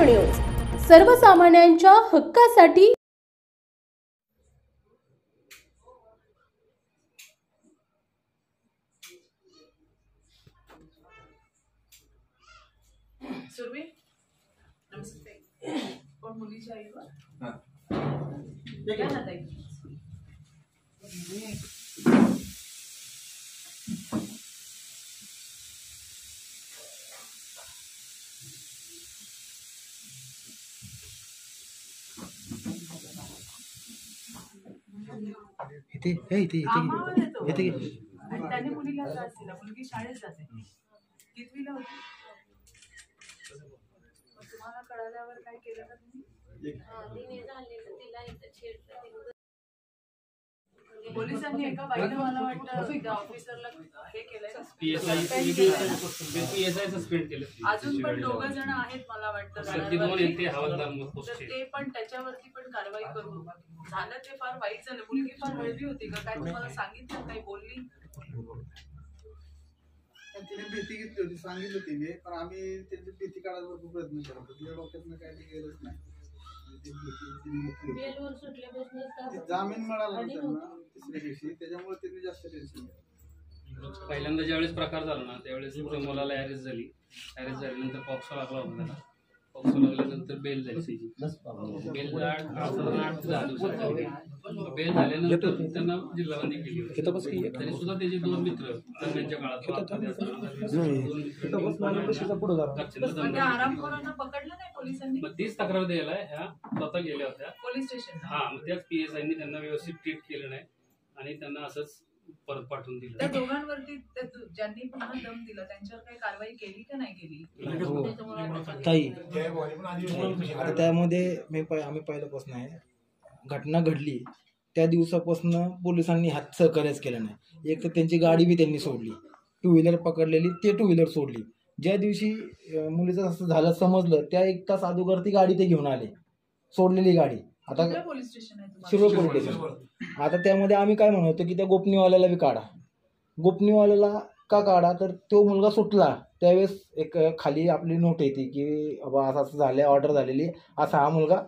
Maharashtra news, सर्वसामान्यांच्या हक्कासाठी। सुरभी नमस्ते। कोण मुलीची आई व क्या ना ताई? आणि त्याने मुलीला त्रास दिला। मुलगी शाळेत जाते, कितवीला होती? तुम्हाला कळाल्यावर काय केलं का तुम्ही? पोलिसांनी एका बाईला मला वाटतं ऑफिसरला हे केलंय, सस्पेंड केलं। अजून पण 2 जण आहेत मला वाटतं, तर ते पण त्याच्यावरती पण कारवाई करू। झालं ते फार वाईट झालं। मुलगी फार हळवी होती का काय? तुम्हाला सांगितलं काही बोलली? तिने भीती घेतली होती, सांगितलं तिने, पण आम्ही त्यांची भीती काढायचा खूप प्रयत्न केला, तिच्या डोक्यातनं काय ते गेलंच नाही। जामीन मिळाला त्यांना तिसऱ्या दिवशी, त्याच्यामुळे त्यांनी जास्त टेन्शन घेतलं। पहिल्यांदा ज्यावेळेस प्रकार झाला ना त्यावेळेस मुलाला अरेस्ट झाल्यानंतर पॉक्सो लागला होता त्याला। पॉक्सो लागल्यानंतर बेल झाली त्याची। बेल 8 बेल झाल्यानंतर त्यांना जिल्हाबंदी केली होती। तरी सुद्धा त्याचे 2 मित्र दरम्यानच्या काळात आरामखोरांना पकडलं नाही पोलिसांनी? मग तीच तक्रार द्यायला ह्या स्वतः गेल्या होत्या पोलीस स्टेशन। मग त्याच PSIनी त्यांना व्यवस्थित ट्रीट केलं नाही आणि त्यांना असंच परत पाठवून दिलं। त्या दोघांवरती ज्यांनी पुन्हा दम दिला त्यांच्यावर काही कारवाई केली का नाही केली? ताई आता त्यामध्ये आम्ही पहिल्यापासून आहे, घटना घडली त्या दिवसापासून पोलिसांनी हात सहकार्यच केलं नाही। एक तर त्यांची गाडी बी त्यांनी सोडली, 2 व्हीलर पकडलेली, ते 2 व्हीलर सोडली। ज्या दिवशी मुलीचं असं झालं समजलं त्या 1 तास अगोदर ती गाडी ते घेऊन आले, सोडलेली गाडी। आता पोलीस स्टेशन आहे शिरोळ पोलीस स्टेशन। आता त्यामध्ये आम्ही काय म्हणतो की त्या गोपनीयवाल्याला बी काढा। गोपनीयवाल्याला का काढा? तर तो मुलगा सुटला त्यावेळेस एक खाली आपली नोट येते की बाबा असं असं झालं, ऑर्डर झालेली, असा हा मुलगा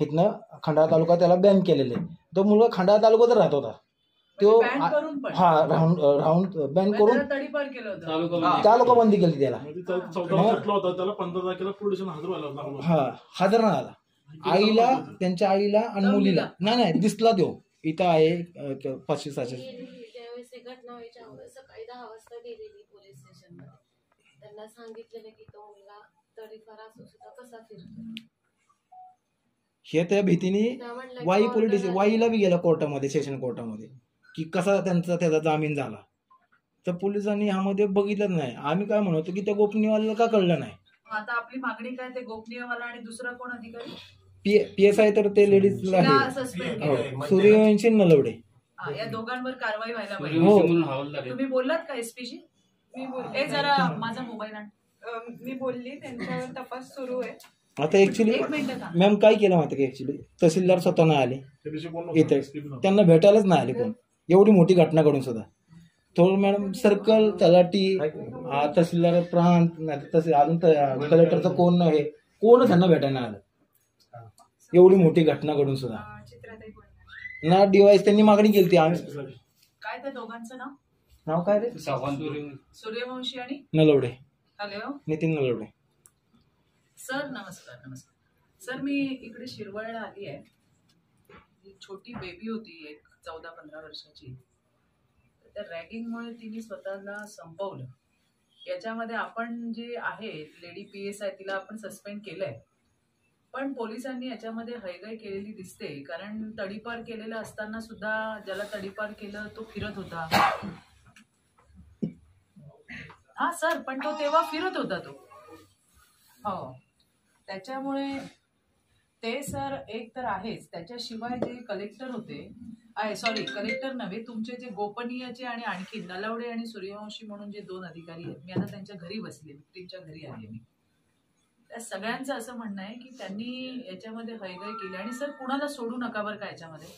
इथनं खंडाळा तालुका त्याला बॅन केलेले। तो मुलगा खंडाळा तालुक्यात राहत होता, तो राहून बॅन करून तालुका बंदी केली त्याला। हजर नाही आला आईला, त्यांच्या आईला आणि मुलीला नाही दिसला तो इथं आहे 500-600। घटना व्हायच्या अगोदर सकाळी 10 वाजता गेलेली पोलीस स्टेशनमध्ये, त्यांना सांगितलेलं की तो मुलगा तडीपार असू सुद्धा कसा फिरतो हे त्या भीतीने वाईला बी गेला कोर्टामध्ये, सेशन कोर्टामध्ये, की कसा त्याचा जामीन झाला। तर पोलिसांनी ह्यामध्ये बघितलं नाही। आम्ही काय म्हणतो की त्या गोपनीयवाल्याला का कळलं नाही? आता आपली मागणी काय? ते गोपनीयवाला आणि दुसरा कोण अधिकारी? PSI तर ते लेडीजला सूर्यवंशी नलवडे, या दोघांवर कारवाई व्हायला पाहिजे। तुम्ही बोललात का SP शी? मी बोलले, जरा माझा मोबाईल आण। मी बोलली, त्यांच्यावर तपास सुरू आहे। आता ऍक्च्युली मॅम काय केलं माहिती का, ऍक्च्युली तहसीलदार स्वतः नाही आले इथे, त्यांना भेटायलाच नाही आले कोण, एवढी मोठी घटना घडून सुद्धा। थोडं मॅडम सर्कल, तलाठी, तहसीलदार, प्रांत, तसे अजून कलेक्टरचं कोण नाही, कोण त्यांना भेटायला आलं एवढी मोठी घटना घडून सुद्धा ना। डिवाइस त्यांनी मागणी केली आम्ही। काय त्या दोघांचं नाव काय रे? सूर्यवंशी आणि नलवडे, नितीन नलवडे। सर नमस्कार। सर मी इकडे शिरवळला आली आहे। छोटी बेबी होती एक 14-15 वर्षाची, त्या रॅगिंगमुळे तिने स्वतःला संपवलं। याच्यामध्ये आपण जे आहे लेडी PSI तिला आपण सस्पेंड केलंय, पण पोलिसांनी याच्यामध्ये हयगय केलेली दिसते, कारण तडीपार केलेलं असताना सुद्धा ज्याला तडीपार केलं तो फिरत होता। हा सर, पण तो तेव्हा फिरत होता तो। हो, त्याच्यामुळे ते सर एक तर आहेच, त्याच्याशिवाय जे कलेक्टर होते, कलेक्टर नव्हे, तुमचे जे गोपनीयचे आणि आणखी नलवडे आणि सूर्यवंशी म्हणून जे 2 अधिकारी आहेत, मी आता त्यांच्या घरी बसले, त्यांच्या घरी आले मी। त्या सगळ्यांचं असं म्हणणं आहे की त्यांनी याच्यामध्ये हयगय केली। आणि सर कुणाला सोडू नका बरं का, याच्यामध्ये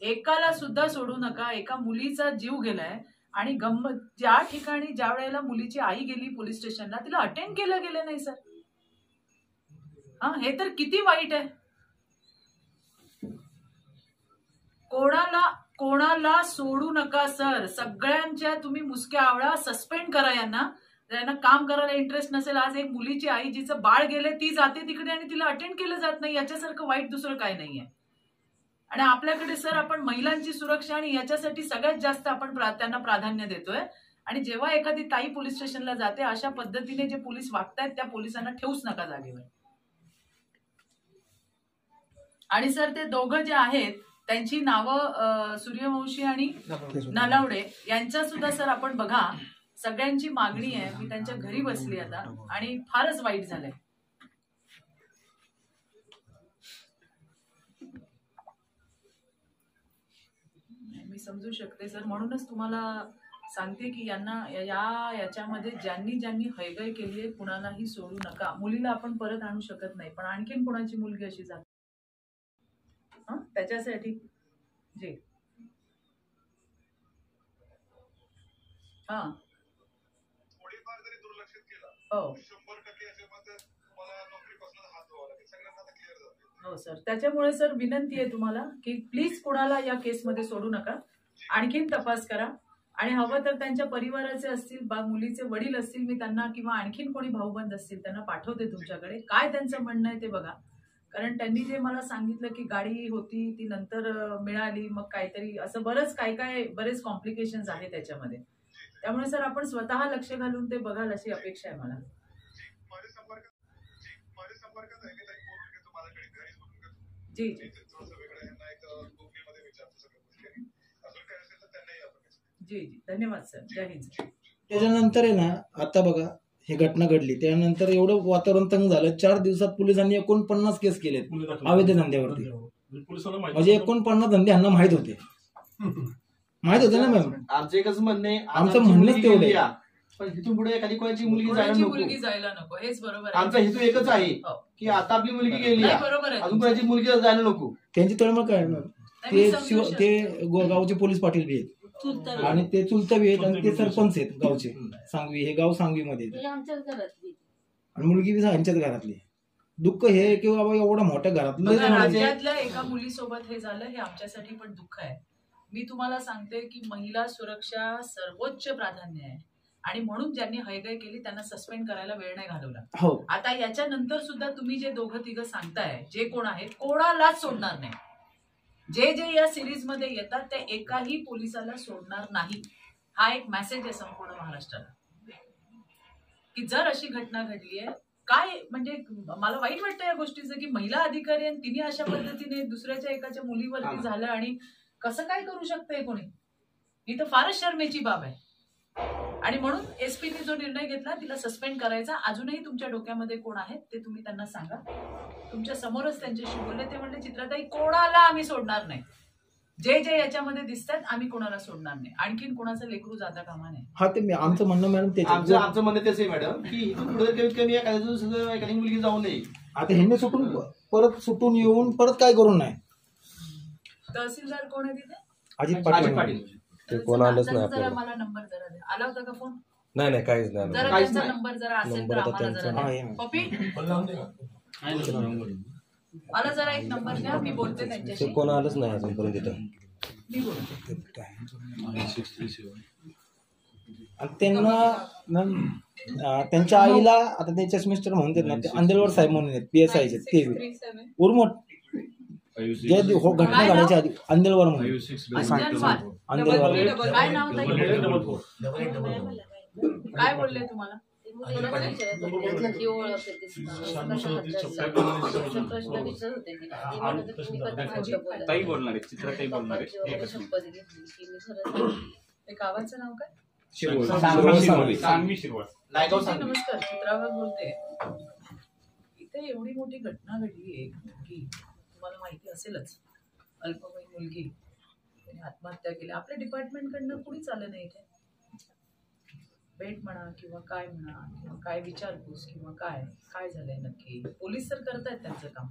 एकाला सुद्धा सोडू नका। एका मुलीचा जीव गेलाय आणि गंमत ज्या ठिकाणी ज्या वेळेला मुलीची आई गेली पोलीस स्टेशनला, तिला अटेंड केलं गेलं नाही सर। हा, हे तर किती वाईट आहे. कोणाला सोडू नका सर. सगळ्यांच्या तुम्ही मुसक्या आवळा, सस्पेंड करा यांना काम करायला इंटरेस्ट नसेल. आज एक मुलीची आई जिचं बाळ गेले ती जाते तिकडे आणि तिला अटेंड केलं जात नाही. याच्यासारखं वाईट दुसरं काय नाहीये. आणि आपल्याकडे सर आपण महिलांची सुरक्षा आणि याच्यासाठी सगळ्यात जास्त आपण त्यांना प्राधान्य देतोय. आणि जेव्हा एखादी ताई पोलीस स्टेशनला जाते अशा पद्धतीने जे पोलीस वागतायत त्या पोलिसांना ठेवूच नका जागेवर. आणि सर ते दोघं जे आहेत त्यांची नावं सूर्यवंशी आणि नलावडे यांचा सुद्धा सर आपण बघा. सगळ्यांची मागणी आहे. मी त्यांच्या घरी बसली आता आणि फारच वाईट झालंय. मी समजू शकते सर. म्हणूनच तुम्हाला सांगते की यांना याच्यामध्ये ज्यांनी हयगय केली आहे कुणालाही सोडू नका. मुलीला आपण परत आणू शकत नाही पण आणखीन कुणाची मुलगी अशी जाते त्याच्यासाठी जी हा थोडीफार जरी दुर्लक्षित केला हो 100% याच्यामध्ये तुम्हाला नोकरीपासून हात धुवावा लागेल. सगळ्यांना आता क्लिअर झालं. हो सर. त्याच्यामुळे सर विनंती आहे तुम्हाला की प्लीज कुणाला या केसमध्ये सोडू नका. आणखीन तपास करा आणि हवं तर त्यांच्या परिवाराचे असतील मुलीचे वडील असतील मी त्यांना किंवा आणखीन कोणी भाऊबंद असतील त्यांना पाठवते तुमच्याकडे. काय त्यांचं म्हणणं आहे ते बघा. कारण त्यांनी जे मला सांगितलं की गाडी होती ती नंतर मिळाली मग काहीतरी असं बरेच कॉम्प्लिकेशन्स आहेत त्याच्यामध्ये. त्यामुळे सर आपण स्वतः लक्ष घालून ते बघाल अशी अपेक्षा आहे मला. जी जी धन्यवाद सर. जय हिंद. त्याच्यानंतर आहे ना आता बघा ही घटना घडली त्यानंतर एवढं वातावरण तंग झालं. 4 दिवसात पोलिसांनी 49 केस केलेत अवैध धंद्यावरती. म्हणजे 49 धंदे यांना माहित होते ना मॅम. आमचं एकच म्हणणे आमचं म्हणणंच तेवढं आहे. पण इथून पुढे एखादी कोणाची मुलगी जायला नको हेच बरोबर. आमचा हेतू एकच आहे की आता आपली मुलगी गेली बरोबर आहे. अजून कोणाची मुलगी जायला नको. त्यांची तळमळ काय मॅम. ते गावचे पोलीस पाटील बी आहेत आणि ते चुलता बी आहेत आणि ते सरपंच आहेत गावचे. सांगवी हे गाव सांगवीमध्ये आणि मुलगी बी यांच्याच घरातली. दुःख हे की बाबा एवढ्या मोठ्या राज्यातल्या एका मुलीसोबत हे झालं हे आमच्यासाठी पण दुःख आहे. मी तुम्हाला सांगते की महिला सुरक्षा सर्वोच्च प्राधान्य आहे आणि म्हणून ज्यांनी हयगय केली त्यांना सस्पेंड करायला वेळ नाही घालवला. हो. आता याच्यानंतर सुद्धा तुम्ही जे दोघं तिघं सांगताय जे कोण आहेत कोणालाच सोडणार नाही. जे या सिरीज मध्ये येतात त्या एकाही पोलिसाला सोडणार नाही. हा एक मेसेज आहे संपूर्ण महाराष्ट्राला की जर अशी घटना घडली आहे काय म्हणजे मला वाईट वाटतं या गोष्टीचं की महिला अधिकारी आणि तिने अशा पद्धतीने दुसऱ्याच्या एकाच्या मुलीवरती झालं आणि कसं काय करू शकतंय कोणी. ही तर फारच शर्मेची बाब आहे. आणि म्हणून एसपीने जो निर्णय घेतला तिला सस्पेंड करायचा. अजूनही तुमच्या डोक्यामध्ये कोण आहेत ते तुम्ही त्यांना सांगा. तुमच्या समोरच त्यांच्याशी बोलले. ते म्हणले चित्राताई कोणाला आम्ही सोडणार नाही. जे याच्यामध्ये दिसतात आम्ही कोणाला सोडणार नाही. आणखीन कोणाचं लेकरू जाता कामा नाही. हा ते आमचं म्हणणं मॅडम ते आमचं म्हणणं तेच आहे मॅडम की पुढे कमीत कमी एखादी मुलगी जाऊ नये. आता ह्यांनी सुटून येऊन परत काय करू नये. तहसीलदार कोण आहे तिथे. अजित पाटील. ते कोण आलंच नाही जरा मला नंबर जरा द्या. आला होता का फोन. नाही काहीच नाही. जरा त्यांचा नंबर जरा असेल तर आम्हाला जरा द्या. पप्पी मला जरा एक नंबर द्या. मी बोलते त्यांच्याशी. ते कोण आलंच नाही अजूनपर्यंत तिथं. मी बोलते. त्यांना त्यांच्या आईला आता त्यांच्या मिस्टर म्हणतात ना ते अंधेलवाड साहेब म्हणून आहेत PSI ते उर्मट जे घटना घडायच्या आधी अंधेलवाड म्हणून काय नाव काय बोलले तुम्हाला. ताई बोलणार आहे चित्राताई बोलणार आहे. गावाचं नाव काय. सांगवी शिरवळ. नमस्कार चित्राबाई बोलते. इथे एवढी मोठी घटना घडली आहे की तुम्हाला माहिती असेलच. अल्पवयीन मुलगी तिने आत्महत्या केली. आपल्या डिपार्टमेंटकडनं कुणीच आलं नाही इथे. भेट म्हणा किंवा काय म्हणा किंवा काय विचारपूस किंवा काय झालंय नक्की. पोलीस तर करतायत त्यांचं काम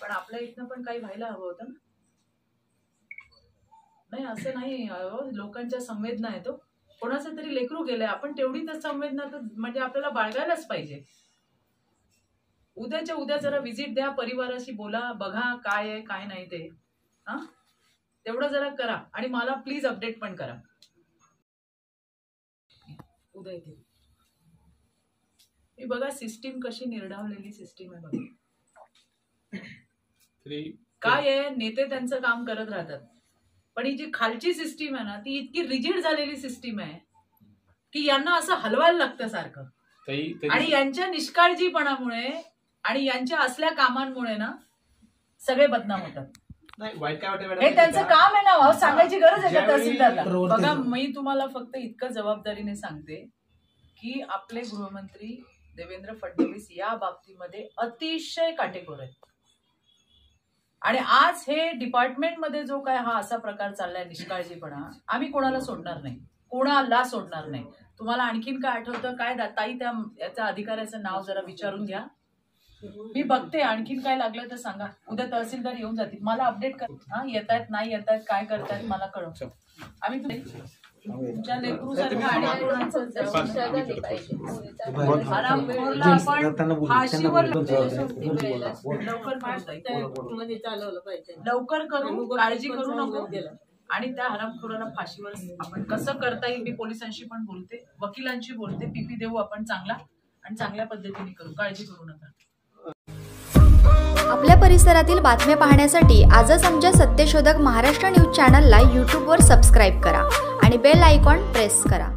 पण आपल्या इथनं पण काही व्हायला हवं होतं ना. नाही असं नाही. लोकांच्या संवेदना आहे तो. कोणाचं तरी लेकरू गेलंय आपण तेवढी तर संवेदना तर म्हणजे आपल्याला बाळगायलाच पाहिजे. उद्याच्या उद्या जरा व्हिजिट द्या, परिवाराशी बोला, बघा काय आहे काय नाही ते. हा, तेवढं जरा करा आणि मला प्लीज अपडेट पण करा. उद्या इथे ही बघा सिस्टीम कशी निर्डावलेली सिस्टीम आहे बघा. काय आहे, नेते त्यांचं काम करत राहतात, पण ही जी खालची सिस्टीम आहे ना ती इतकी रिजिड झालेली सिस्टीम आहे की यांना असं हलवायला लागतं सारखं. आणि यांच्या निष्काळजीपणामुळे आणि यांच्या असल्या कामांमुळे ना सगळे बदनाम होतात. हे त्यांचं काम आहे ना, सांगायची गरज आहे का तहसीलदारला? बघा, मी तुम्हाला फक्त इतकं जबाबदारीने सांगते की आपले गृहमंत्री देवेंद्र फडणवीस या बाबतीमध्ये अतिशय काटेकोर आहेत. आणि आज हे डिपार्टमेंटमध्ये जो काय हा असा प्रकार चाललाय निष्काळजीपणा, आम्ही कोणाला सोडणार नाही, कोणाला सोडणार नाही. तुम्हाला आणखीन काय आठवतं काय ताई, त्या याच्या अधिकाऱ्याचं नाव जरा विचारून घ्या, मी बघते. आणखीन काय लागलं तर सांगा. उद्या तहसीलदार येऊन जातील, मला अपडेट कर. हा, येतायत नाही येतायत काय करतायत मला कळव. आम्ही तुमच्या लेकरूसारखं आणि लवकर करू, काळजी करू नको. आणि त्या हरामखोराला फाशीवर आपण कसं करता येईल मी पोलिसांशी पण बोलते, वकिलांशी बोलते, पीपी देऊ आपण चांगला आणि चांगल्या पद्धतीने करू, काळजी करू नका. आपल्या परिसरातील बातम्या पाहण्यासाठी आजच आमच्या सत्यशोधक महाराष्ट्र न्यूज चॅनलला यूट्यूबवर सबस्क्राईब करा आणि बेल आयकॉन प्रेस करा.